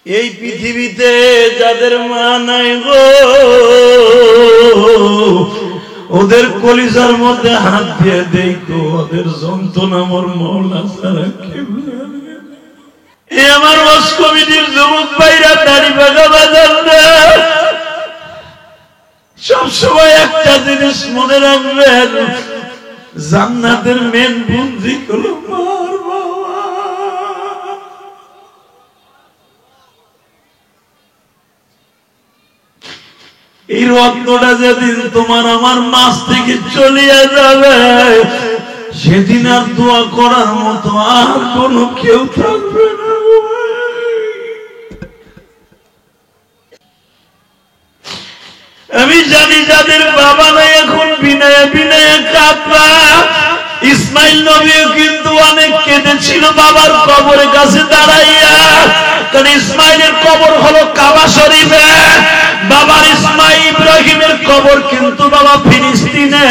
এই পৃথিবীতে যাদের মা নাই গো, ওদের কলিজার মধ্যে হাত দিয়ে দেখো, ওদের যন্ত্রণা আমার মওলা ছাড়া কেউ জানে না। এই আমার ওয়াজ কমিটির যুবক ভাইরা, দাড়ি বাঁকা বাজার না, সবসময় একটা জিনিস মনে রাখবেন, জান্নাতের মেন বন্ধি হলো মার বাবা। এই রত্নটা যেদিন তোমার আমার মাছ থেকে চলিয়া যাবে, সেদিন আর দোয়া করার মতো আর কোন কেউ থাকবে না। আমি জানি যাদের বাবা নাই এখন বিনয়ে বিনয়ে কাঁদবা। ইসমাইল নবীও কিন্তু অনেক কেঁদেছিল বাবার কবরের কাছে দাঁড়াইয়া, কারণ ইসমাইলের কবর হলো কাবা শরীফে, বাবার ইব্রাহিমের কবর কিন্তু বাবা ফিলিস্তিনে।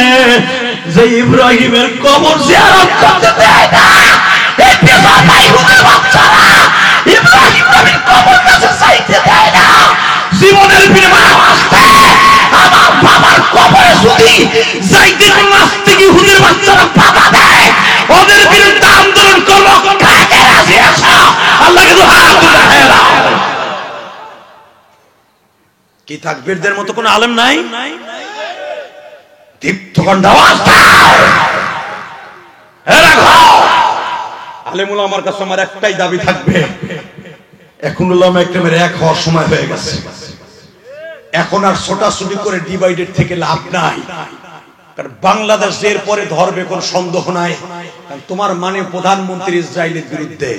যে ইব্রাহিমের কবর জিয়ারত করতে দেয় না, এই বেজাতা ইহুদির বাচ্চারা ইব্রাহিম নবীর কবর কাছে যাইতে দেয় না। জীবনের বিনিময়ে আসতে আমার বাবার কবরে যদি যাইতে কোনো নাস্তিক ইহুদির বাচ্চারা বাধা দেয়, ওদের বিরুদ্ধে আন্দোলন করবো। কাকে রাজি আছো? আল্লাহকে তো হাত উঠায় দাও। কি তাকবীরদের মতো কোন আলেম নাই? দীপ্ত কণ্ঠে আওয়াজ দাও। আলেম ওলামার কাছে আমার একটাই দাবি থাকবে, এখন ওলামা একরামের এক হওয়ার সময় হয়ে গেছে। এখন আর ছোটাছুটি করে ডিভাইডেড থেকে লাভ নাই, কারণ বাংলাদেশ এর পরে ধরবে কোন সন্দেহ নাই। কারণ তোমার মানে প্রধানমন্ত্রী ইসরায়েলের বিরুদ্ধে,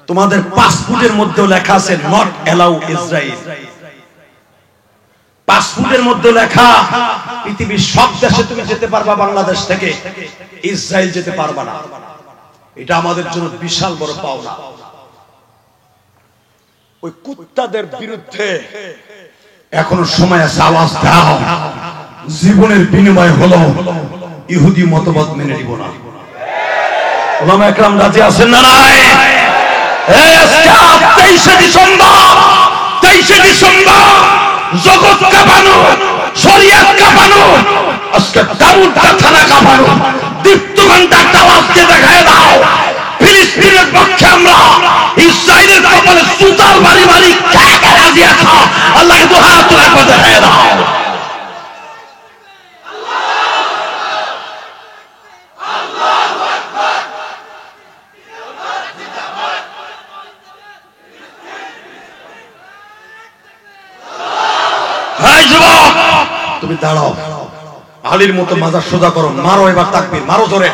তোমাদের পাসপোর্টের মধ্যেও লেখা আছে নট অ্যালাউ ইসরায়েল। পাসপোর্টের মধ্যে লেখা পৃথিবীর সব দেশে তুমি যেতে পারবা, বাংলাদেশ থেকে ইসরায়েল যেতে পারবা না। এটা আমাদের জন্য বিশাল বড় পাওনা। ওই কুত্তাদের বিরুদ্ধে এখনো সময় আছে, আওয়াজ দাও। জীবনের বিনিময় হলো ইহুদি মতবাদ মেনে নিব না। ওলামা একরাম রাজি আছেন না নাই? 23 ডিসেম্বর জগৎ কাঁপানো, শরিয়ত কাঁপানো, আজকে দাউদটা থানা কাঁপানো। দীপ্ত ঘণ্টার আওয়াজ দিয়ে দেখায় দাও ফিলিস্তিনের পক্ষে আমরা, ইসরায়েলের কপালে সুতার বাড়ি বাড়ি কাকে রাজি আছো? আল্লাহকে তো হাত তুলে একবার দেখায় দাও। তুমি দাঁড়াও, আলীর মতো মাজার সোজা করো, মারো এবার তাকবীর, মারো জোরে।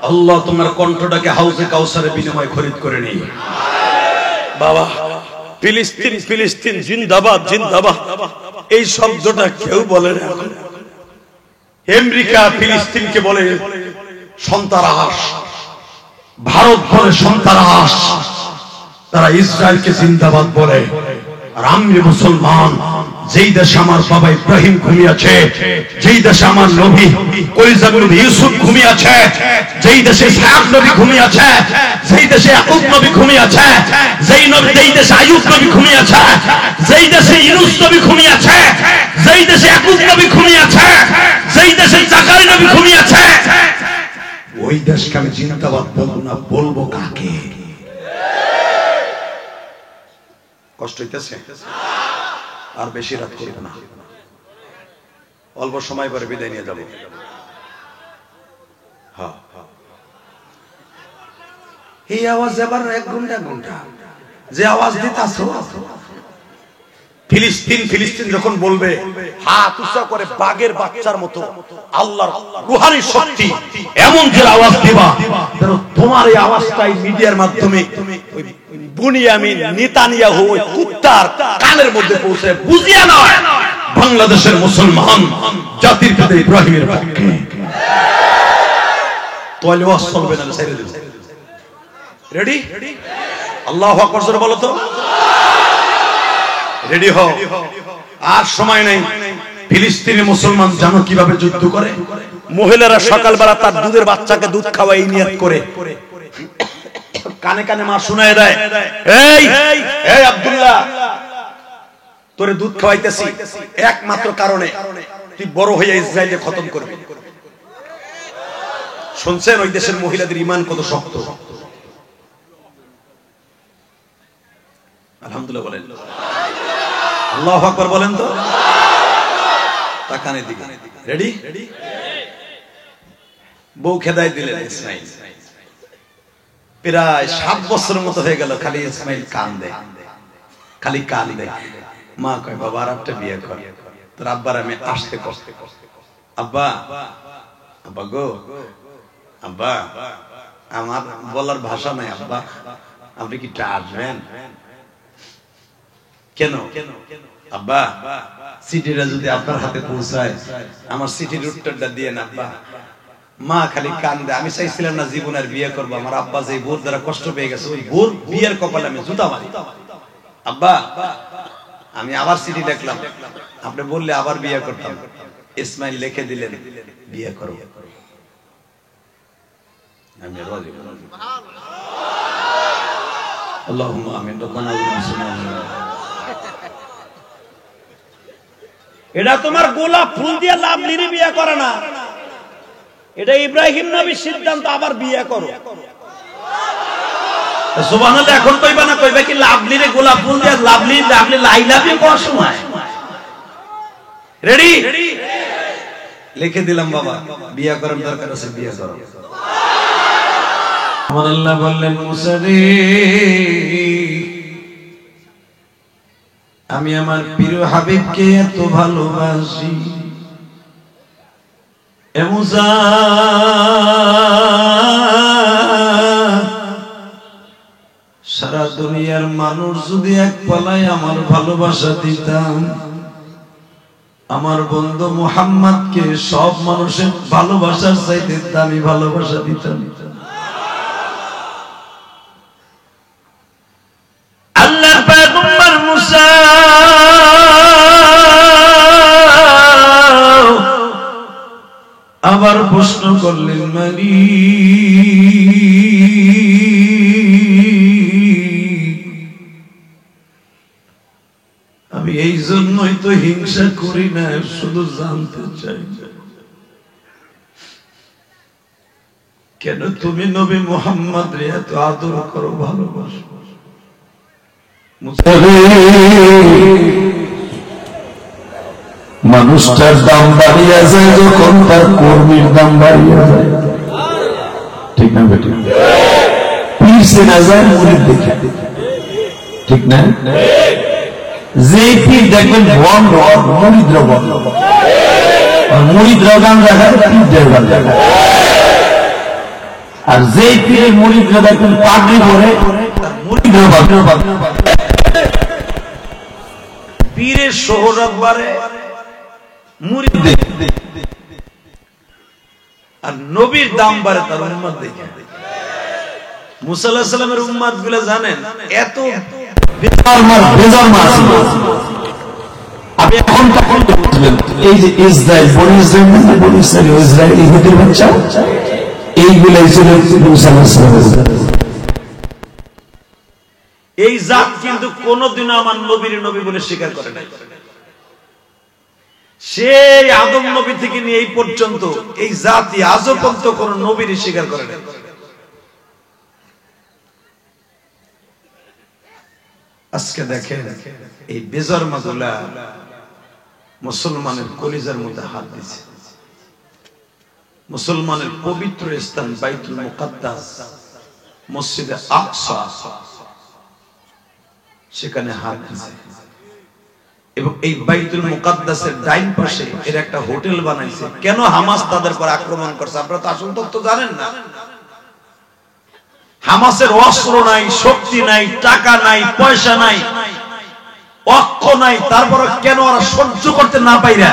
আল্লাহ তোমার কণ্ঠটাকে হাউজে কাউসারের বিনিময়ে খরিদ করে নেই বাবা। ফিলিস্তিন ফিলিস্তিন জিন্দাবাদ জিন্দাবাদ, এই শব্দটা কেউ বলে না। আমেরিকা ফিলিস্তিনকে বলে সন্ত্রাস, ভারত বলে সন্ত্রাস, তারা ইসরায়েলকে জিন্দাবাদ বলে। আর আমি মুসলমান, যেই দেশে আমার বাবা ইব্রাহিম ঘুমিয়ে আছে, যেই দেশে আমার নবী কলিজার নবী ইউসুফ ঘুমিয়ে আছে, যেই দেশে ইসহাক নবী ঘুমিয়ে আছে, যেই দেশে ইয়াকুব নবী ঘুমিয়ে আছে, যেই দেশে আইয়ুব নবী ঘুমিয়ে আছে, যেই দেশে ইউনুস নবী ঘুমিয়ে আছে, যেই দেশে ইয়াকুব নবী ঘুমিয়ে আছে, যেই দেশে জাকারিয়া নবী ঘুমিয়ে আছে, ওই দেশকে আমি জিন্দাবাদ বলবো না। বলবো কাকে? কষ্ট হইতেছে? আর বেশি রাত করব না, অল্প সময় পরে বিদায় নিয়ে যাব। হ্যাঁ, এই আওয়াজ এবার 1 ঘন্টা যে আওয়াজ দিতাছ, ফিলিস্তিন ফিলিস্তিন যখন বলবে, হাত উঁচা করে বাঘের বাচ্চার মতো আল্লাহর রুহানি শক্তি এমন যে আওয়াজ দিবা, যেন তোমার এই আওয়াজটাই মিডিয়ার মাধ্যমে ওই বুনিয়ামিন নেতানিয়াহু ওই কুত্তার কানের মধ্যে পৌঁছে, বুঝিয়া নয় বাংলাদেশের মুসলমান জাতির পিতা ইব্রাহিমের পক্ষে। তাহলে ওয়াজ চলবে না, ছেড়ে দেব। রেডি? আল্লাহু আকবার জোরে বলো তো। রেডি হও, আর সময় নেই। ফিলিস্তিনের মুসলমান জানো কিভাবে যুদ্ধ করে? মহিলারা সকালবেলা তার দুধের বাচ্চাকে দুধ খাওয়াই নিয়ত করে কানে কানে মা শুনায় দেয়, এই এই আব্দুল্লাহ, তোরে দুধ খাওয়াইতেছি একমাত্র কারণে তুই বড় হয়ে ইসরায়েলকে খতম করবি। শুনছেন ওই দেশের মহিলাদের ঈমান কত শক্ত? আলহামদুলিল্লাহ বলেন, আল্লাহু আকবার বলেন তো। তাকানে দিকে রেডি। বউ খেদাই দিলেন ইসমাইল। প্রায় 7 বছরের মতো হয়ে গেল, খালি ইসমাইল কান্দে, খালি কান্দে। মা কয়, বাবা আর একটা বিয়ে কর, তোর আব্বার আমি আসতে কষ্ট। আব্বা, আব্বা গো, আব্বা, আমার বলার ভাষা নাই, আব্বা আপনি কি আসবেন? কেন আব্বা? চিঠিটা যদি আপনার হাতে পৌঁছায়, আমার চিঠির উত্তরটা দিয়ে না আব্বা। মা খালি কান্দে। আমি চাইছিলাম না জীবন আর বিয়ে করবো, আমার আব্বা যে বোর দ্বারা কষ্ট পেয়ে গেছে, ওই বোর বিয়ের কপালে আমি জুতা মারি। আব্বা আমি আবার চিঠি লিখলাম, আপনি বললে আবার বিয়ে করতাম। ইসমাইল লিখে দিলেন, বিয়ে করো। আমি রাজি। আল্লাহুম্মা আমিন। রব্বানা আতিনা। এটা তোমার গোলাপ ফুল দিয়ে লাভলির বিয়ে করে না, এটা ইব্রাহিম নবীর সিদ্ধান্ত, আবার বিয়ে করো। সুবহানাল্লাহ। এখন কইবা না, কইবা কি লাভলিরে গোলাপ ফুল দিয়ে লাভলি লাভলি লাই লাভ ইউ কোন সময়? রেডি? লিখে দিলাম বাবা, বিয়ে করার দরকার আছে, বিয়ে করো। আমার আল্লাহ বললেন, মুসা রে, আমি আমার প্রিয় হাবিবকে এত ভালোবাসি, এ মুসা সারা দুনিয়ার মানুষ যদি এক পালায় আমার ভালোবাসা দিতাম, আমার বন্ধু মুহাম্মদকে সব মানুষের ভালোবাসার চাইতে দামি ভালোবাসা দিতাম। আল্লাহর পয়গম্বর মুসা আবার প্রশ্ন করলেন, মারি আমি এই জন্যই তো হিংসা করি না, শুধু জানতে চাই কেন তুমি নবী মুহাম্মদ রে এত আদর করো, ভালোবাসো? মানুষটার দাম বাড়িয়ে যায় যখন তার কর্মীর দাম বাড়িয়ে যায়, ঠিক না বেটি? পীর চেনা যায় মুরিদ দেখে, ঠিক না? যে পীর দেখবেন বন্ধ, মুরিদরা বন্ধ, মুরিদরা গান দেখায়, পীরদের গান দেখায়। আর যে পীরের মুরিদরা দেখবেন পাগড়ি পরে, মুরিদরা বন্ধ। পীরের শোহরত বাড়ে, মুরিদ দেখে, আর নবীর দাম বাড়ে তার উম্মত দেখে। মুসা আলাইহিস সালামের উম্মত গুলো জানেন এত আপনি এখন তখন বুঝবেন, এই যে ইসরায়েল, বনি ইসরায়েল, বনি ইসরায়েল ইহুদির বাচ্চা, এইগুলাই ছিল মুসা আলাইহিস সালামের। এই জাত কিন্তু কোনদিনও আমার নবীর নবী বলে স্বীকার করে নাই। সেই আদম নবী থেকে নিয়ে এই পর্যন্ত এই জাতি আজও পর্যন্ত কোন নবীর স্বীকার করে নাই। আজকে দেখেন এই বেজরমাগুলা মুসলমানের কলিজার মধ্যে হাত দিছে। মুসলমানের পবিত্র স্থান বাইতুল মুকাদ্দাস, মসজিদে আকসা, সেখানে হাত দিছে। এবং এই বাইতুল মুকাদ্দাসের ডাইন পাশে এর একটা হোটেল বানাইছে। কেন হামাস তাদের পর আক্রমণ করছে আপনারা তো আসল তথ্য জানেন না। হামাসের অস্ত্র নাই, শক্তি নাই, টাকা নাই, পয়সা নাই, অক্ষ নাই, তারপর কেন ওরা সহ্য করতে না পাইরা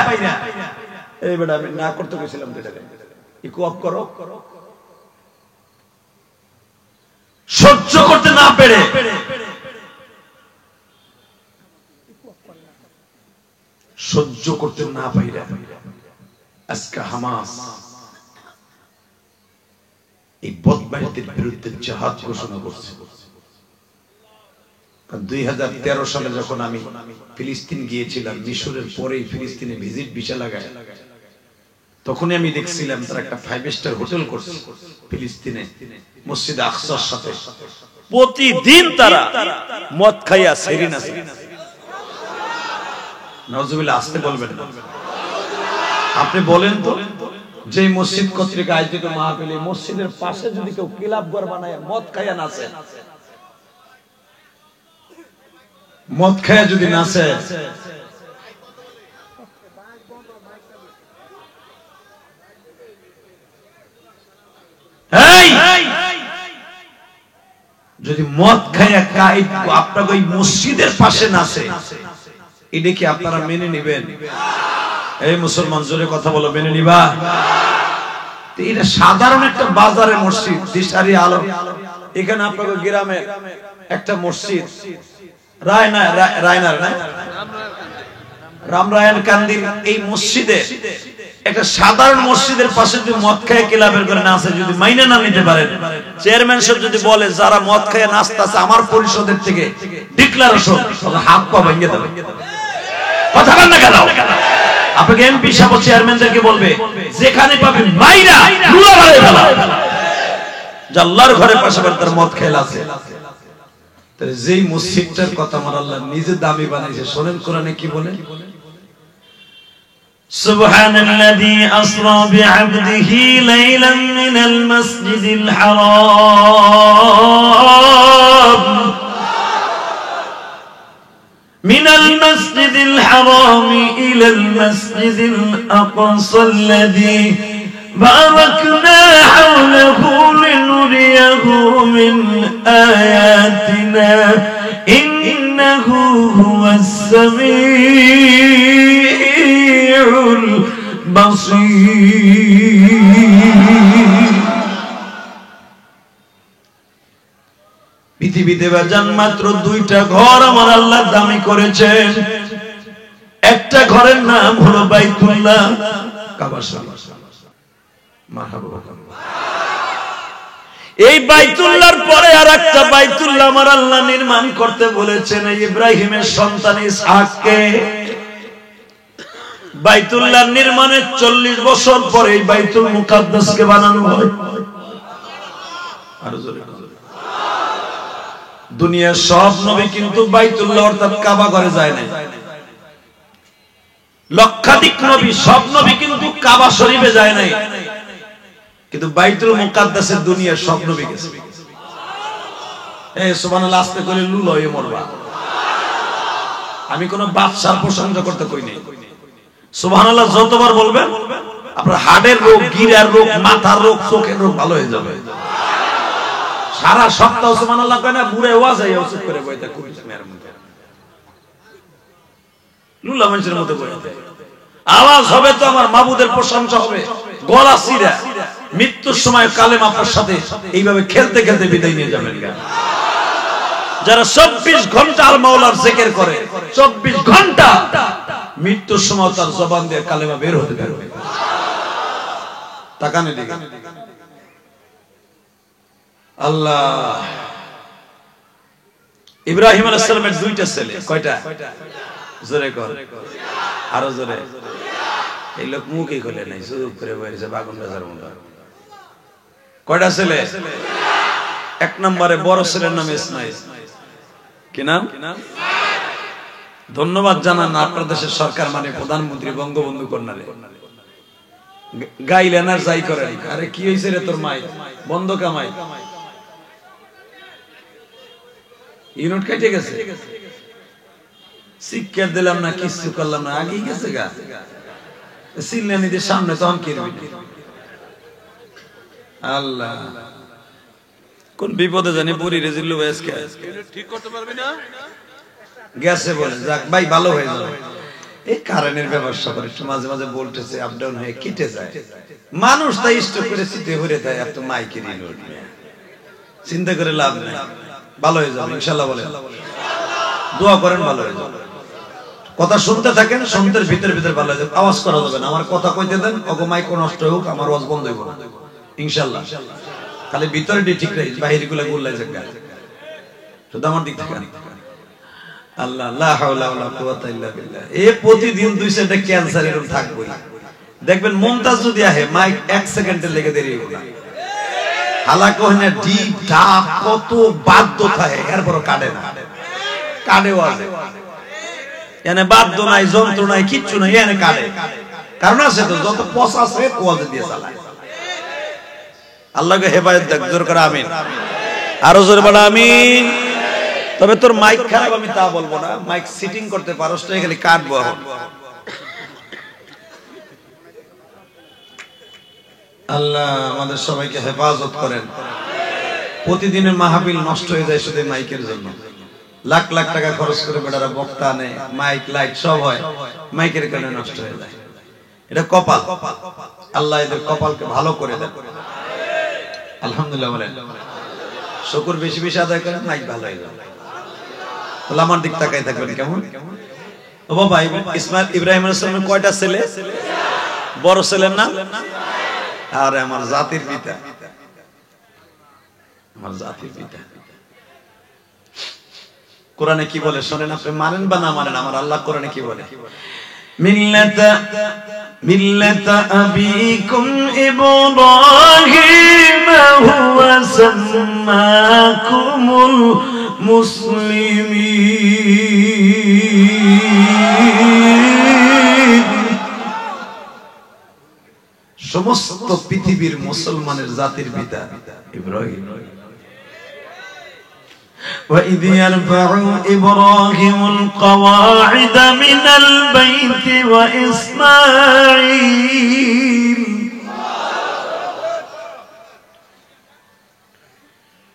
এই বেটা আমি না করতে গেছিলাম, একটু অফ করো। সহ্য করতে না পেরে সহ্য করতে না পাইরা আজকে হামাস এই বদমাইশদের বিরুদ্ধে জিহাদ ঘোষণা করছে। 2013 সালে যখন আমি ফিলিস্তিন গিয়েছিলাম, মিশরের পরেই ফিলিস্তিনে ভিজিট ভিসা লাগায়, তখনই আমি দেখছিলাম তারা একটা 5 স্টার হোটেল করছে ফিলিস্তিনে, মসজিদ আকসার সাথে। প্রতিদিন তারা মদ খাইয়া সেরিন আছে। নাউজুবিল্লাহ, আসতে বলবেন না। আপনি বলেন তো, যে মসজিদ কর্তৃক আয়োজিত মাহফিলে মসজিদের পাশে যদি কেউ ক্লাব ঘর বানায় মদ খাইয়া নাচে, মদ খাইয়া যদি নাচে, যদি মদ খাইয়া আপনাকে ওই মসজিদের পাশে নাচে, এটা কি আপনারা মেনে নিবেন? এই মুসলমান, জোরে কথা বলো, মেনে নিবা? এটা সাধারণ একটা বাজারের মসজিদ, দিশারি আলম। এখানে আপনাদের গ্রামে একটা মসজিদ রামরায়ণ কান্দির, এই মসজিদে একটা সাধারণ মসজিদের পাশে যদি মদ খায় ক্লাবের করে নাচে, যদি মাইনে না নিতে পারেন, চেয়ারম্যান সাহেব যদি বলে যারা মদ খায় নাচতেছে আমার পরিষদের থেকে ডিক্লারেশন, হাত পা ভেঙে দেবে। কথা বল না কেন? আপনাকে এমপি সাহেব চেয়ারম্যানদেরকে বলবে যেখানে পাবেন মাইরা লুলা মারে ফেলা, আল্লাহর ঘরের পাশাপাশি তার মদ খেলা আছে। তাহলে যেই মসজিদটার কথা আমার আল্লাহ নিজে দামি বানাইছে, শোনেন কোরআনে কি বলে? সুবহানাল্লাযী আসরা বিআবদিহি লাইলান মিনাল মাসজিদিল হারাম من المسجد الحرام إلى المسجد الأقصى الذي باركنا حوله لنريه من آياتنا إنه هو السميع البصير। পৃথিবীতে বাজান মাত্র 2টা ঘর আমার আল্লাহ দামি করেছেন। একটা ঘরের নাম হলো বাইতুল্লাহ, কাবা শরীফ। মারহাবা। এই বাইতুল্লাহর পরে আরেকটা বাইতুল্লাহ আমার আল্লাহ নির্মাণ করতে বলেছেন ইব্রাহিমের সন্তান ইসহাককে। বাইতুল্লাহ নির্মাণের 40 বছর পরে এই বাইতুল মুকাদ্দাসকে বানানো হয়। আর জোরে দুনিয়ার সব নবী কিন্তু বাইতুল্লাহ অর্থাৎ কাবা ঘরে যায় না। লক্ষাধিক নবী, সব নবী কিন্তু কাবা শরীফে যায় নাই, কিন্তু বাইতুল মুকাদ্দাসে দুনিয়ার সব নবী গেছে। এই সুবহানাল্লাহ, আস্তে করে লুলয়ে মরবা। আমি কোন বাদশার প্রশংসা করতে কই নাই। সুবহানাল্লাহ যতবার বলবেন আপনার হাড়ের রোগ, গিরার রোগ, মাথার রোগ, চোখের রোগ ভালো হয়ে যাবে। সারা সপ্তাহ সুবহানাল্লাহ কয় না, বুড়ে ওয়াজ আইয়া ওষুধ করে বইতা কইছে মেয়ের মধ্যে লুলা মানুষের মধ্যে বইতে আওয়াজ হবে তো আমার মাবুদের প্রশংসা হবে, গলা চিরা মৃত্যুর সময় কালেমা পড়ার সাথে এইভাবে খেলতে খেলতে বিদায় নিয়ে যাবেন। যারা 24 ঘন্টা আল মাওলার জিকির করে, 24 ঘন্টা মৃত্যুর সময় তার জবান দিয়ে কালেমা বের হতে পারবে। তাকানে দিকে আল্লাহ। ইব্রাহিম আলাইহিস সালামের 2টা ছেলে, কয়টা? জোরে কর, আরো জোরে। এই লোক মুখই খুলে নাই, চুপ করে বসে বাগুন বাজার মতো। কয়টা ছেলে? 1 নম্বরে বড় ছেলের নাম ইসমাইল। কি নাম? ধন্যবাদ জানান আপনার দেশের সরকার, মানে প্রধানমন্ত্রী বঙ্গবন্ধু কন্যারে। গাইলেন আর যাই করেন, আরে কি হইছে রে তোর মাই? বন্ধ কামাই, ইউনিট কেটে গেছে, শিক্ষা দিলাম না, কিছু করলাম না, আগেই গেছে গা। সিলনানিদের সামনে তখন কিনবি। আল্লাহ, কোন বিপদে জানি পড়ি রে জিল্লু ভাই, আজকে ঠিক করতে পারবি না গেছে বলে। যাক ভাই, ভালো হয়ে যাবে। এই কারেন্টের ব্যবস্থা করে মাঝে মাঝে বলতেছে আপ ডাউন হয়ে কেটে যায়, মানুষ তাই স্টক করে সিটে ভরে দেয়। এত মাইকের ইউনিট চিন্তা করে লাভ নেই, ভালো হয়ে যাবে ইনশাআল্লাহ। বলেন দোয়া করেন ভালো হয়ে যাবে। কথা শুনতে থাকেন, শুনতে ভিতরে ভিতরে ভালো হয়ে যাবে। আওয়াজ করা যাবে না, আমার কথা কইতে দেন, ওগো মাইক নষ্ট হোক, আমার আওয়াজ বন্ধ হইব না ইনশাআল্লাহ। খালি ভিতরে ঠিক রাখি, বাহির গুলা গুল্লাই যাক শুধু আমার দিক থেকে। আল্লাহ লা হাওলা ওয়ালা কুওয়াতা ইল্লা বিল্লাহ। এই প্রতিদিন 2-4টা ক্যান্সার এরকম থাকবে। দেখবেন মুমতাজ যদি আহে মাইক 1 সেকেন্ডে লেগে দেরি হবে না। হালাকো হনে ডিপ ডাক কত বাদ্য থাকে, এরপর কাটে না, কাটেও আছে এনে বাদ্য নাই, যন্ত্র নাই, কিচ্ছু নাই, এনে কাটে। কারণ আছে তো, যত পয়সা আছে কোয়াজে দিয়ে চালায়। আল্লাহকে হেফাজত দেখ, জোর করে আমিন, আরো জোরে বলো আমিন। তবে তোর মাইক খারাপ আমি তা বলবো না, মাইক সিটিং করতে পারোস তো, খালি কাটবো এখন। আল্লাহ আমাদের সবাইকে হেফাজত করেন। প্রতিদিনের মাহফিল নষ্ট হয়ে যায় শুধু মাইকের জন্য। লাখ লাখ টাকা খরচ করে বেটারা বক্তা আনে, মাইক লাইট সব হয়, মাইকের কারণে নষ্ট হয়ে যায়। এটা কপাল, আল্লাহ এদের কপালকে ভালো করে দেন। আলহামদুলিল্লাহ বলেন, শুকর বেশি বেশি আদায় করেন, মাইক ভালো হয়ে যাবে। তাহলে আমার দিক তাকাই থাকবেন কেমন। ও বাবা, ইসমাইল ইব্রাহিম আলাইহিস সালামের কয়টা ছেলে? বড় ছেলের নাম? আরে আমার জাতির পিতা, আমার জাতির পিতা। কোরআনে কি বলে শুনেন, আপনি মানেন বা না মানেন, আমার আল্লাহ কোরআনে কি বলে? মিল্লাতা আবিকুম ইব্রাহিম হুয়া সাম্মাকুমুল মুসলিমিন। সমস্ত পৃথিবীর মুসলমানের জাতির পিতা ইব্রাহিম। وَإِذْ يَرْفَعُ إِبْرَاهِيمُ الْقَوَاعِدَ مِنَ الْبَيْتِ وَإِسْمَاعِيلُ।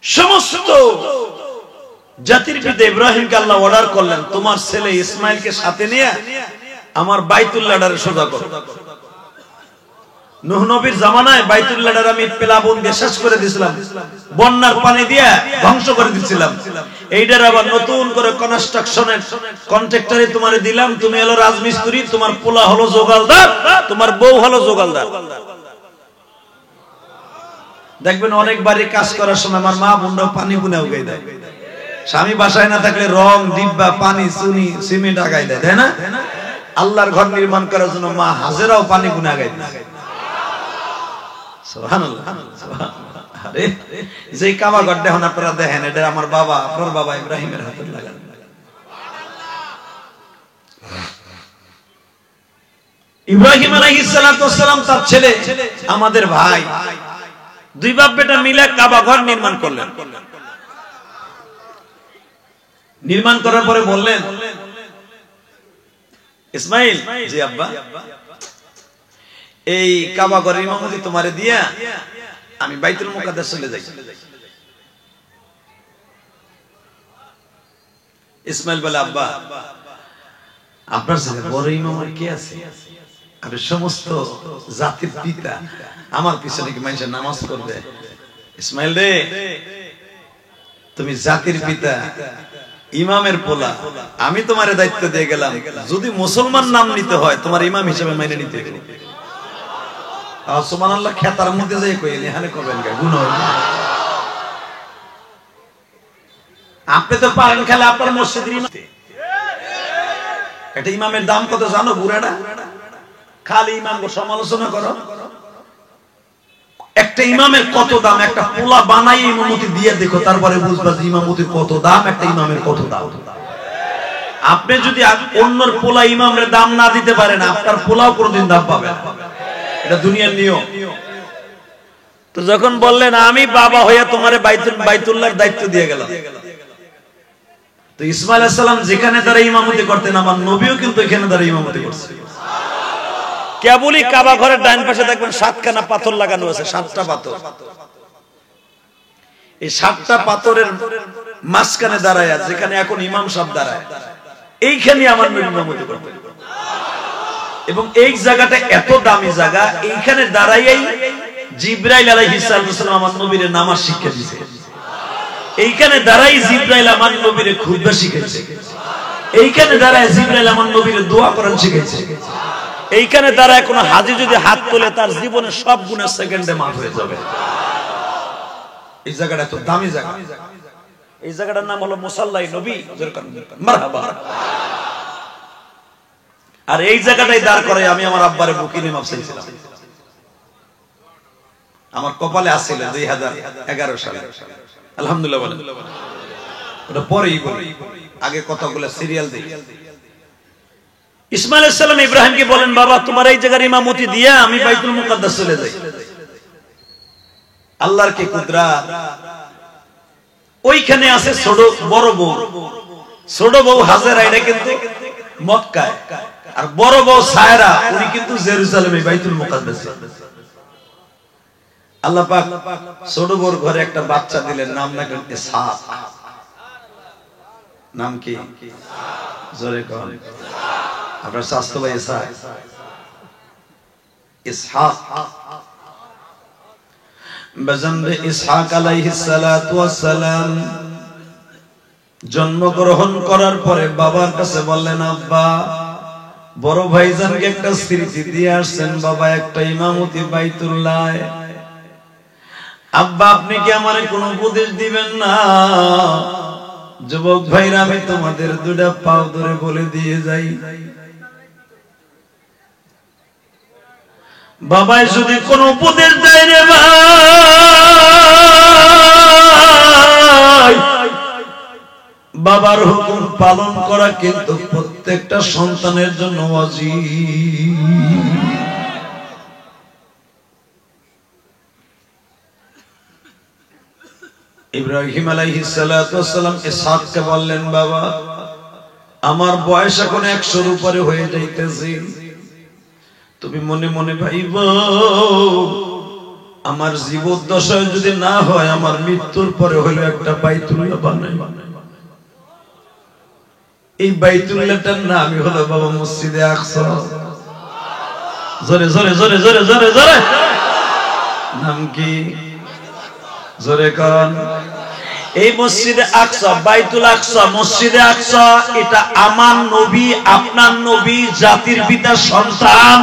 সমস্ত জাতির পিতা ইব্রাহিমকে আল্লাহ অর্ডার করলেন, তোমার ছেলে ইসমাইলকে সাথে নিয়ে আমার বাইতুল্লাহটারে সোজা করো। নূহ নবীর জামানায় বাইতুল্লাহটারে আমি প্লাবন দিয়ে শেষ করে দিয়েছিলাম, বন্যার পানি দিয়ে ধ্বংস করে দিয়েছিলাম। এইটার আবার নতুন করে কনস্ট্রাকশনের কন্ট্রাক্টরে তোমারে দিলাম, তুমি হলো রাজমিস্ত্রি, তোমার পোলা হলো জোগালদার, তোমার বউ হলো জোগালদার। দেখবেন অনেক বাড়ি কাজ করার সময় আমার মা বোনরাও পানি বুনে উগাই দেয়। স্বামী বাসায় না থাকলে রং, ডিব্বা, পানি, চুনি, সিমেন্ট আগাই দেয়, তাই না? আল্লাহর ঘর নির্মাণ করার জন্য মা হাজেরাও পানি বুনে আগাই দেয়। সুবহানাল্লাহ, সুবহানাল্লাহ। আরে যে কাবা ঘর দেখেন আপনারা, দেখেন এটা আমার বাবা, আপনার বাবা ইব্রাহিমের হাতে লাগানো। ইব্রাহিম আলাইহিস সালাতু ওয়াস সালাম তার ছেলে, আমাদের ভাই, দুই বাপ বেটা মিলে কাবা ঘর নির্মাণ করলেন। নির্মাণ করার পরে বললেন, ইসমাইল, জি আব্বা, এই কাবা ঘরের ইমামতি তোমারে দিয়া আমি বাইতুল মুকাদ্দাস চলে যাই। ইসমাইল বলে, আব্বা আপনার সাথে বড় ইমাম আর কে আছে? আপনি সমস্ত জাতির পিতা, আমার পিছনে কি মানুষের নামাজ পড়বে? ইসমাইল রে, তুমি জাতির পিতা, ইমামের পোলা, আমি তোমার দায়িত্ব দিয়ে গেলাম, যদি মুসলমান নাম নিতে হয় তোমার ইমাম হিসেবে মেনে নিতে হবে। সুবহানাল্লাহ, খেতার মধ্যে যাই কইলেন, এখানে করবেন কে গুনাহ হবে। আপনি তো পারেন খেলে আপনার মসজিদের ইমাম। এটা ইমামের দাম কত জানো বুড়াটা? খালি ইমামকে সমালোচনা করো। একটা ইমামের কত দাম, একটা পোলা বানাই ইমামতি দিয়ে দেখো, তারপরে বুঝবা যে ইমামতির কত দাম, একটা ইমামের কত দাম। আপনি যদি অন্যর পোলা ইমামের দাম না দিতে পারেন, আপনার পোলাও কোনোদিন দাম পাবে না। এটা দুনিয়ার নিয়ম। তো যখন বললেন আমি বাবা হইয়া তোমারে বাইতুল্লাহর দায়িত্ব দিয়ে গেলাম, তো ইসমাইল আলাইহিস সালাম যেখানে তারা ইমামতি করতেন, আমার নবীও কিন্তু এখানে তারা ইমামতি করছে। কেবলই কাবা ঘরের ডান পাশে দেখবেন 7খানা পাথর লাগানো আছে, 7টা পাথর। এই 7টা পাথরের মাঝখানে দাঁড়ায়, যেখানে এখন ইমাম সাহেব দাঁড়ায়, এইখানে আমার নবী ইমামতি করতেন। এবং এই জায়গাটা এত দামি জায়গা, এইখানে দাঁড়াইয়াই জিবরাইল আলাইহিস সালাম আমার নবীর নামাজ শিক্ষা দিয়েছে। এইখানে দাঁড়াই জিবরাইল আমার নবীরে খুতবা শিখেছে, এইখানে দাঁড়ায় জিবরাইল আমার নবীরে দোয়া করার শিখেছে, এইখানে দাঁড়ায় কোন হাজি যদি হাত তোলে তার জীবনের সব গুনাহ সেকেন্ডে মাফ হয়ে যাবে। এই জায়গাটা তো দামি জায়গা, এই জায়গাটার নাম হলো মুসাল্লাই নবী, মারহাবা। আর এই জায়গাটাই দাঁড় করে আমি আমার আব্বারে বুকিনি মাফ চাইছিলাম, আমার কপালে আসছিল 2011 সালে। আলহামদুলিল্লাহ বলেন, ওটা পরেই বলি, আগে কতগুলো সিরিয়াল দেই। ইসমাইল আলাইহিস সালাম ইব্রাহিমকে বলেন, বাবা তোমার এই জায়গার ইমামতি দিয়া আমি বাইতুল মুকাদ্দাস চলে যাই। আল্লাহর কি কুদরত! ওইখানে আছে ছোট বড় বউ, ছোট বউ হাজেরা এটা কিন্তু মক্কায়, আর বড় বউ সায়রা উনি কিন্তু জেরুজালেমে বাইতুল মুকাদ্দাসে। আল্লাহ পাক ছোট বউর ঘরে একটা বাচ্চা দিলেন, নাম রাখলেন ইসহাক। নাম কি? জোরে কোন আপনার স্বাস্থ্য ভাই ইসহাক। ইসহাক বাজানবে ইসহাক আলাইহিস সালাতু ওয়াস সালাম জন্মগ্রহণ করার পরে বাবার কাছে বললেন, আব্বা বড় ভাইজানকে একটা স্মৃতি দিয়ে আসছেন, বাবা একটা ইমামতি বাইতুল্লাহ। আব্বা আপনি কি আমারে কোনো উপদেশ দিবেন না? যুবক ভাইরা আমি তোমাদের দুটা পাও ধরে বলে দিয়ে যাই, বাবাই যদি কোন উপদেশ দেয় রে ভাই, বাবার হুকুম পালন করা কিন্তু প্রত্যেকটা সন্তানের জন্য ওয়াজিব। ইব্রাহিম আলাইহিস সালাতু ওয়াস সালাম ইসহাককে বললেন, বাবা আমার বয়স এখন 100-র উপরে হয়ে যাইতেছে, তুমি মনে মনে ভাইবা আমার জীবদ্দশায় যদি না হয় আমার মৃত্যুর পরে হলো একটা বাইতুল্লাহ বানাই। এই বাইতুল্লাহটার নামই হলো বাবা মসজিদে আকসা। জোরে জোরে জোরে জোরে জোরে জোরে নাম কি? জোরে কোন। এই মসজিদে আকসা, বাইতুল আকসা, মসজিদে আকসা, এটা আমার নবী, আপনার নবী, জাতির পিতার সন্তান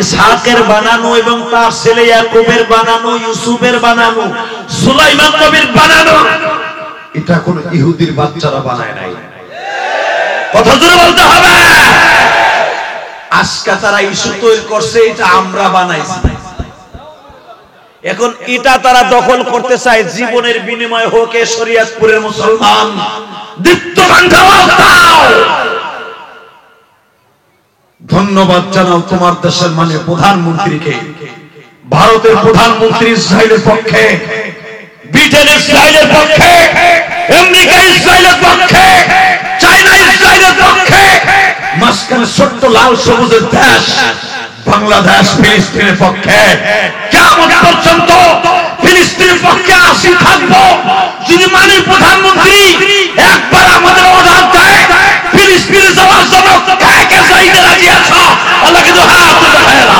ইসহাকের বানানো এবং তার ছেলে ইয়াকুবের বানানো, ইউসুফের বানানো, সুলাইমান নবীর বানানো। এটা কোন ইহুদির বাচ্চারা বানায় নাই। কথা জোরে বলতে হবে। আজকে তারা ইস্যু তৈরি করছে, এটা আমরা বানাইছি। এখন এটা তারা দখল করতে চায়, জীবনের বিনিময় হোক এ শরীয়তপুরের মুসলমান ধন্যবাদ জানাও তোমার দেশের মানে প্রধানমন্ত্রীকে। ভারতের প্রধানমন্ত্রী ইসরায়েলের পক্ষে, ব্রিটেন ইসরায়েলের পক্ষে, আমেরিকা ইসরায়েলের পক্ষে, চায়না ইসরায়েলের পক্ষে, মাঝখানে ছোট্ট লাল সবুজের দেশ বাংলাদেশ ফিলিস্তিনের পক্ষে। কিয়ামত পর্যন্ত ফিলিস্তিনের পক্ষে আসি থাকবো। যদি মাননীয় প্রধানমন্ত্রী একবার আমাদের অর্ডার দেয় ফিলিস্তিনে যাওয়ার জন্য, কে কে যাইতে রাজি আছো? আল্লাহ কিন্তু হাত দেখায় না।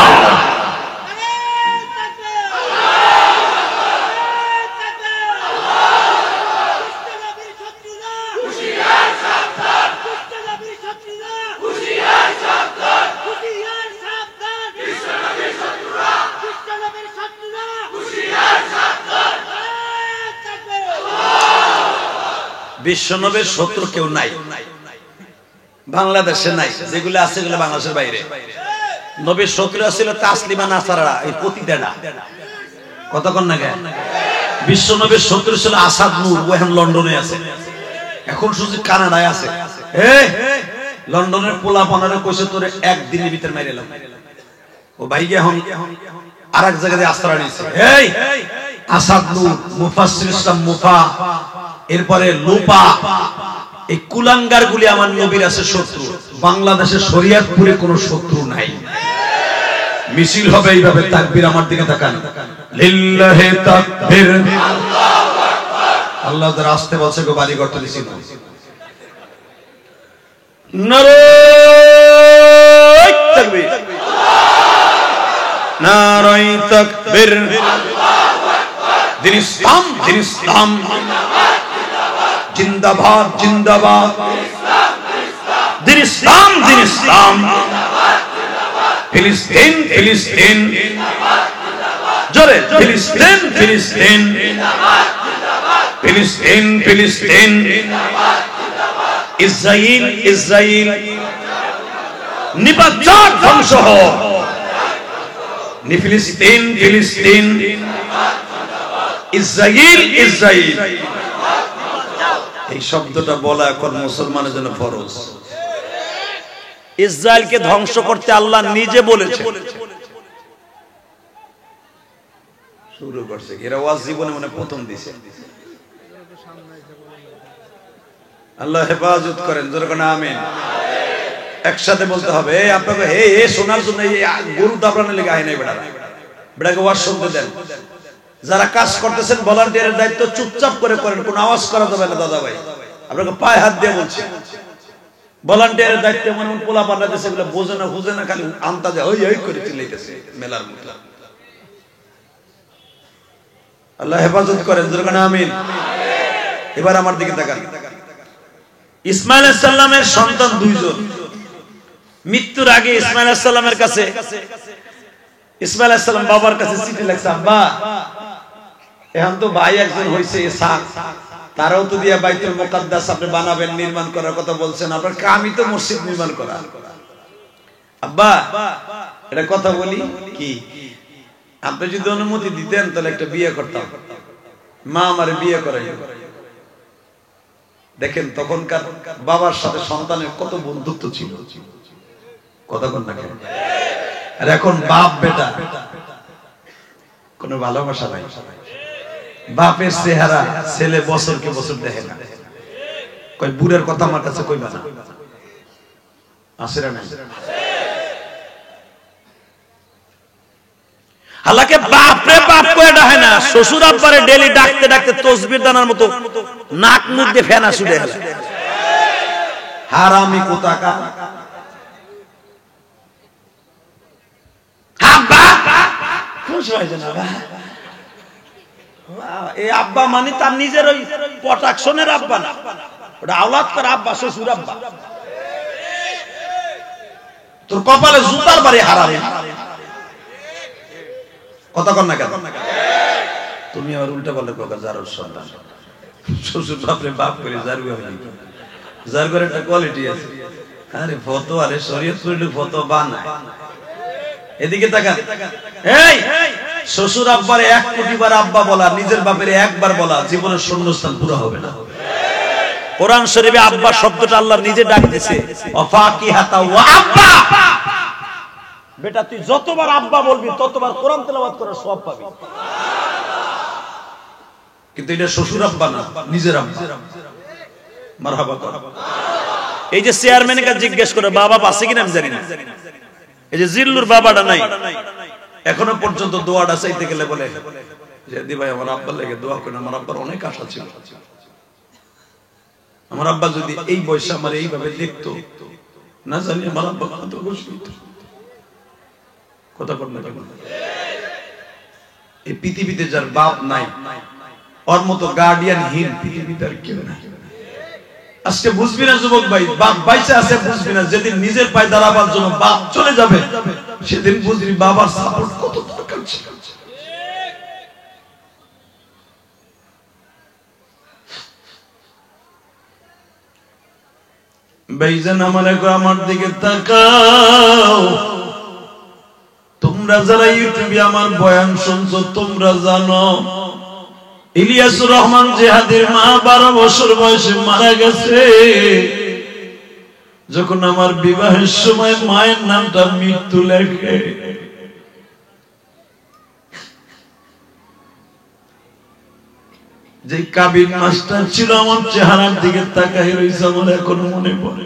বিশ্বনবীর শত্রু কেউ নাই, বাংলাদেশে নাই, যেগুলো আছে সেগুলো বাংলাদেশের বাইরে। নবীর শত্রু ছিল তাসলিমা নাসারা, এই পতিদেরা। কতক্ষণ না কেন? বিশ্বনবীর শত্রু ছিল আসাদ নূর, ও এখন লন্ডনে আছে, এখন শুধু কানাডায় আছে। লন্ডনের পোলা পানারে কইছে তোরে একদিনের ভিতর মাইরে এলাম। ও ভাই এখন আরেক জায়গায় আশ্রয় নিয়েছে। আসাদ নূর, মুফাসসির ইসলাম মুফা, এরপরে লোপা, এই কুলাঙ্গার গুলি আমার নবীর আছে শত্রু। বাংলাদেশের শরীয়তপুরে কোনো শত্রু নাই। মিছিল হবে এইভাবে, তাকবীর, আমার দিকে তাকান, লিল্লাহি তাকবীর, আল্লাহু আকবার। আল্লাহ যারা আসতে বলছে গো বাড়ি করতে দিছি না। নারে তাকবীর, নারে তাকবীর, আল্লাহু আকবার। দিন ইসলাম, দিন ইসলাম, জিন্দাবাদ জিন্দাবাদ, দিন ইসলাম দিন ইসলাম, ফিলিস্তিন ফিলিস্তিন, জোরে ফিলিস্তিন ফিলিস্তিন, ফিলিস্তিন ফিলিস্তিন, ইসরাইল ইসরাইল, নিপাত ধ্বংস হোক, ফিলিস্তিন ফিলিস্তিন, ইসরাইল ইসরাইল। এই শব্দটা বলা এখন মুসলমানের জন্য ফরজ। ইসরায়েলকে ধ্বংস করতে আল্লাহ নিজে বলেছে। শুরু করছে এরা ওয়াজ জীবনে মনে প্রথম দিছে। আল্লাহ হেফাজত করেন, যেরকম আমিন। একসাথে বলতে হবে। এই আপনাকে হে হে শোনার জন্য এই গরু দাবরানের লেগে আয় নাই বেড়া, বেড়াকে ওয়াজ শুনতে দেন। যারা কাজ করতেছেন ভলান্টিয়ারের দায়িত্ব চুপচাপ করে করেন, কোনো আওয়াজ করা যাবে না দাদা ভাই, আপনাকে পায়ে হাত দিয়ে বলছি। ভলান্টিয়ারের দায়িত্ব এমন এমন পোলা বানাইতেছে এগুলো বোঝে না বুঝে না, খালি আনতা যায় ওই ওই করে চিল্লাইতেছে মেলার মতো। আল্লাহ হেফাজত করেন, যেরকম আমিন। এবার আমার দিকে তাকান। ইসমাইল আলাইহিস সালামের সন্তান দুইজন। মৃত্যুর আগে ইসমাইল আলাইহিস সালামের কাছে ইসমাইল আলাইহিস সালাম বাবার কাছে চিঠি লিখছে, আব্বা এখন তো ভাই একজন হইছে ইসহাক, তারাও তো দিয়া বাইতুল মুকাদ্দাস আপনি বানাবেন, নির্মাণ করার কথা বলছেন, আপনার কামই তো মসজিদ নির্মাণ করা। আব্বা এটা কথা বলি কি, আপনি যদি অনুমতি দিতেন তাহলে একটা বিয়ে করতাম, মা আমারে বিয়ে করাই। দেখেন তখনকার বাবার সাথে সন্তানের কত বন্ধুত্ব ছিল, কথা বল না কেন? আর এখন বাপ বেটা কোনো ভালোবাসা নাই। বাপের চেহারা ছেলে বছরকে বছর দেখে না, কই বুড়ের কথা আমার কাছে কইবা না, আছে না? হালাকে বাপ রে বাপ কয়ে ডাকে না, শ্বশুর আব্বারে ডেলি ডাকতে ডাকতে তসবির দানার মতো নাক মুখ দিয়ে ফেনা ছুটে গেল। হারামি কোথাকা। খুশি হয়েছে না? এই আব্বা মানে তার নিজের ওই প্রোটেকশনের আব্বা না, ওটা আওলাদ করা আব্বা, শ্বশুর আব্বা। তোর কপালে জুতার বাড়ি হারামি, কথা কর না কেন? তুমি আবার উল্টা বলে যার সন্তান শ্বশুর বাপরে বাপ করে যার যার করে একটা কোয়ালিটি আছে। আরে ফটো আরে শরীয়ত করলে ফটো বানায়। এদিকে তাকান। এই শ্বশুর আব্বার 1 কোটি বার আব্বা বলা, নিজের বাপের একবার বলা, জীবনের শূন্যস্থান পুরো হবে না। কোরআন শরীফে আব্বা শব্দটা আল্লাহ নিজে ডাক দিয়েছে, ওয়াফাকিহাতা ওয়া আব্বা। বেটা তুই যতবার আব্বা বলবি ততবার কোরআন তেলাওয়াত করার সওয়াব পাবি। কিন্তু এটা শ্বশুর আব্বা না, নিজের আব্বা। মারহাবা কর। এই যে চেয়ারম্যানকে জিজ্ঞেস করে বাবা আছে কিনা আমি জানি না, এই যে জিল্লুর বাবাটা নাই, এখনো পর্যন্ত দোয়াটা চাইতে গেলে বলে যে দি ভাই আমার আব্বার লেগে দোয়া করেন, আমার আব্বার অনেক আশা ছিল, আমার আব্বা যদি এই বয়সে আমার এইভাবে দেখতো, না জানি আমার আব্বা কত খুশি হতো। কথা বল না কেন? এই পৃথিবীতে যার বাপ নাই, ওর মতো গার্ডিয়ানহীন পৃথিবীতে আর কেউ নাই। আজকে বুঝবি না যুবক ভাই, বাপ বাইসে আছে বুঝবি না, যেদিন নিজের পায়ে দাঁড়াবার জন্য বাপ চলে যাবে সেদিন বুঝবি বাবার সাপোর্ট কত দরকার ছিল। ভাইজান আমার দিকে তাকাও। তোমরা যারা ইউটিউবে আমার বয়ান শুনছো তোমরা জানো ইলিয়াসুর রহমান জিহাদের মা 12 বছর বয়সে মারা গেছে। যখন আমার বিবাহের সময় মায়ের নামটা মৃত্যু লেখে, যে কাবিন মাস্টার ছিল আমার চেহারার দিকে তাকাই রয়েছে, আমার এখন মনে পড়ে।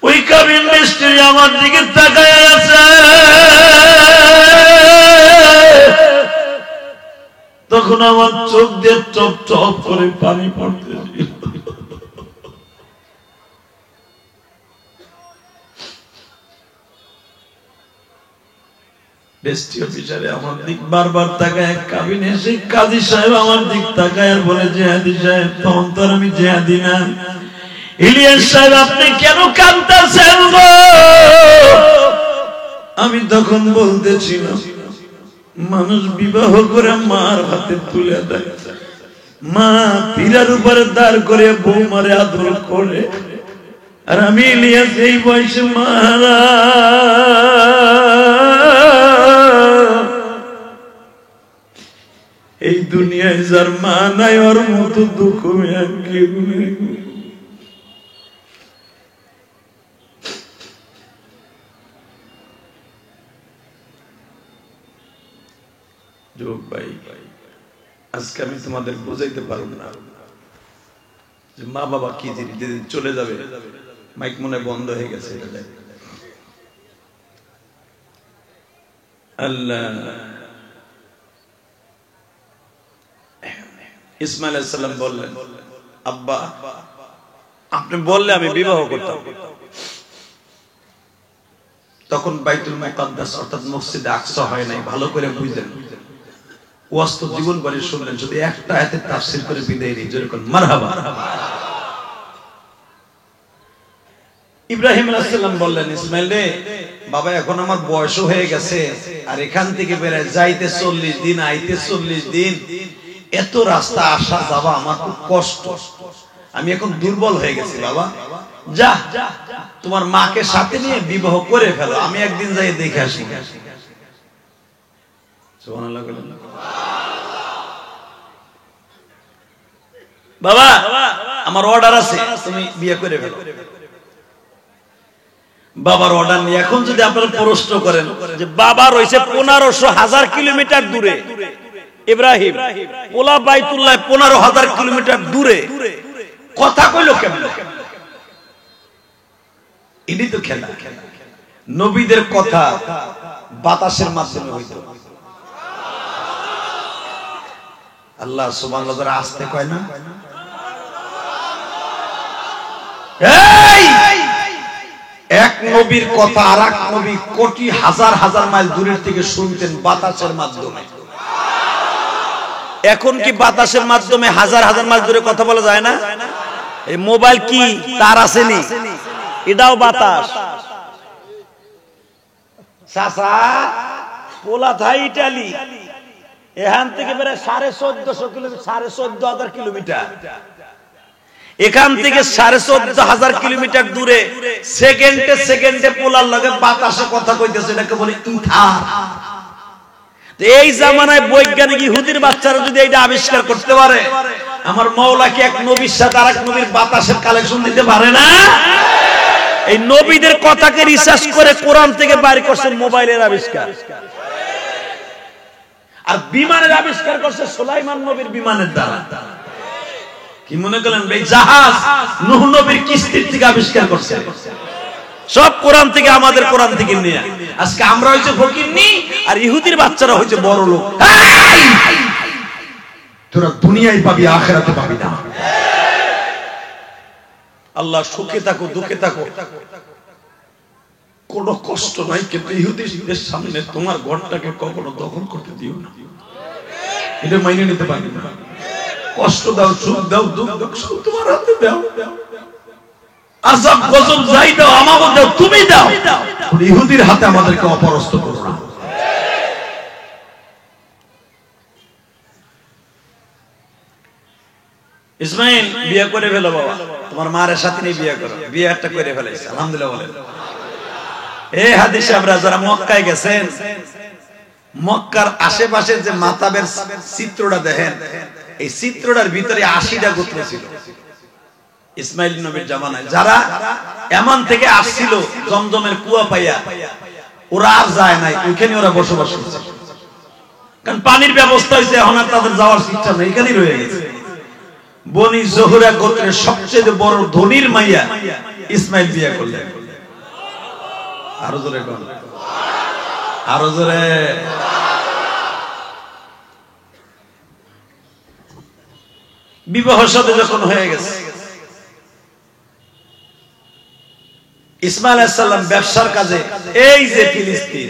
ওই কাবিন মিস্ত্রি আমার দিকে তাকাই আছে, তখন আমার চোখ দিয়ে টপ টপ করে পানি পড়তেছিল। বেস্টি অফিসারে আমার দিক বারবার তাকায়, এক কাবিনে এসে কাজী সাহেব আমার দিক তাকায় আর বলে, জিহাদি সাহেব। তখন তো আর আমি জিহাদি না। ইলিয়াস সাহেব আপনি কেন কাঁদতেছেন গো? আমি তখন বলতেছিলাম, মানুষ বিবাহ করে মার হাতে তুলে দেয়, মা পীরার উপরে দাঁড় করে বৌমারে আদর করে, আর আমি ইলিয়াস এই বয়সে মারা এই দুনিয়ায় যার মা নাই ওর মতো দুঃখ কেউ নেই। যুবক ভাই, আজকে আমি তোমাদের বোঝাইতে পারব না যে মা বাবা কি জিনিস, যেদিন চলে যাবে মাইক মনে বন্ধ হয়ে গেছে। আল্লাহ ইসমাইল আলাইহিস সালাম বললেন, আব্বা আপনি বললে আমি বিবাহ করতাম। তখন বাইতুল মুকাদ্দাস অর্থাৎ মসজিদে আকসা হয় নাই, ভালো করে বুঝলেন। ওয়াজ তো জীবন ভরে শুনলেন, যদি একটা আয়াতের তাফসীর করে বিদায় নেই, যেরকম মারহাবা। ইব্রাহিম আলাইহিস সালাম বললেন, ইসমাইল রে বাবা এখন আমার বয়স হয়ে গেছে, আর এখান থেকে বের যাইতে 40 দিন, আইতে 40 দিন, এত রাস্তা আসা যাওয়া আমার খুব কষ্ট, আমি এখন দুর্বল হয়ে গেছি। বাবা যা তোমার মাকে সাথে নিয়ে বিবাহ করে ফেলো, আমি একদিন যাই দেখে আসি। সুবহানাল্লাহ বলেন। বাবা আমার অর্ডার আছে, তুমি বিয়ে করে ফেলো। বাবার অর্ডার নিয়ে এখন যদি আপনারা প্রশ্ন করেন যে বাবা রয়েছে 1500 কিলোমিটার দূরে, ইব্রাহিম পোলা বাইতুল্লাহ 15,000 কিলোমিটার দূরে, কথা কইলো কেমন? ইনি তো খেলা। নবীদের কথা বাতাসের মাধ্যমে হইতো। আল্লাহ সুবহানাহু ওয়া তাআলা আসতে কয় না, এক নবীর কথা আর এক নবী কোটি হাজার হাজার মাইল দূরের থেকে শুনতেন বাতাসের মাধ্যমে। এখন কি বাতাসের মাধ্যমে হাজার হাজার মাইল দূরে কথা বলা যায় না? এই মোবাইল কি তার আসেনি, এটাও বাতাস। চাচা পোলা থাই ইটালি, এখান থেকে বেড়ে 1450 কিলোমিটার, 14,500 কিলোমিটার, এখান থেকে 14,500 কিলোমিটার দূরে সেকেন্ডে সেকেন্ডে পোলার লগে বাতাসে কথা কইতেছে, এটাকে বলে ইথার। এই জামানায় বৈজ্ঞানিক ইহুদির বাচ্চারা যদি এটা আবিষ্কার করতে পারে, আমার মাওলা কি এক নবীর সাথে আরেক নবীর বাতাসের কালেকশন দিতে পারে না? এই নবীদের কথাকে রিসার্চ করে কোরআন থেকে বাইর করছেন মোবাইলের আবিষ্কার, আর বিমানের আবিষ্কার করছে সুলাইমান নবীর বিমানের দ্বারা। কি মনে করলেন ভাই, জাহাজ নূহ নবীর কিস্তির থেকে আবিষ্কার করছে। সব কোরআন থেকে, আমাদের কোরআন থেকে নিয়ে। আজকে আমরা হইছে ফকিরনি, আর ইহুদির বাচ্চারা হইছে বড় লোক। তোরা দুনিয়ায় পাবি, আখিরাতে পাবি না। আল্লাহ সুখে থাকো দুঃখে থাকো কোনো কষ্ট নাই, কিন্তু ইহুদিদের সামনে তোমার ঘরটাকে কখনো দখল করতে দিও না, এটা মাইনে নিতে পারবি না। কষ্ট দাও, সুখ দাও, দুঃখ দাও, সব তোমার হাতে দাও। আযাব গজব যাই দাও, আমাকে দাও, তুমি দাও। ইহুদির হাতে আমাদেরকে অপরস্ত করো না। ইসমাইল বিয়ে করে ফেলো বাবা, তোমার মায়ের সাথে নিয়ে বিয়ে করো। বিয়ে একটা করে ফেলেছে, আলহামদুলিল্লাহ বলেন। এই হাদিস সাহেবরা যারা মক্কায় গেছেন, মক্কার আশেপাশে যে মাতাবের চিত্রটা দেখেন, এই চিত্রটার ভিতরে 80টা গোত্র ছিল ইসমাইল নবীর জামানায়। যারা এমন থেকে আসছিল জমজমের কুয়া পাইয়া, ওরা আর যায় নাই, ওইখানে ওরা বসবাস করছে, কারণ পানির ব্যবস্থা হয়েছে, এখন আর তাদের যাওয়ার ইচ্ছা নেই, এখানেই রয়ে গেছে। বনি জোহরা গোত্রের সবচেয়ে বড় ধনীর মাইয়া ইসমাইল বিয়ে করলেন। আরো জোরে কোন, আরো জোরে। বিবাহ সাথে যখন হয়ে গেছে, ইসমাইল আলাইহিস সালাম ব্যবসার কাজে এই যে ফিলিস্তিন,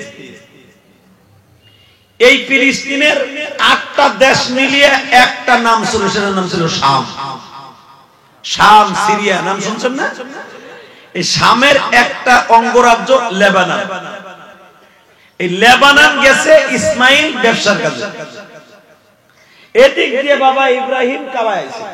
এই ফিলিস্তিনের 8টা দেশ মিলিয়ে একটা নাম ছিল, সেটার নাম ছিল শাম। শাম, সিরিয়া নাম শুনছেন না? এই শামের একটা অঙ্গরাজ্য লেবানন। এই লেবানন গেছে ইসমাইল ব্যবসার কাজে, এদিক দিয়ে বাবা ইব্রাহিম কাবায় আছে।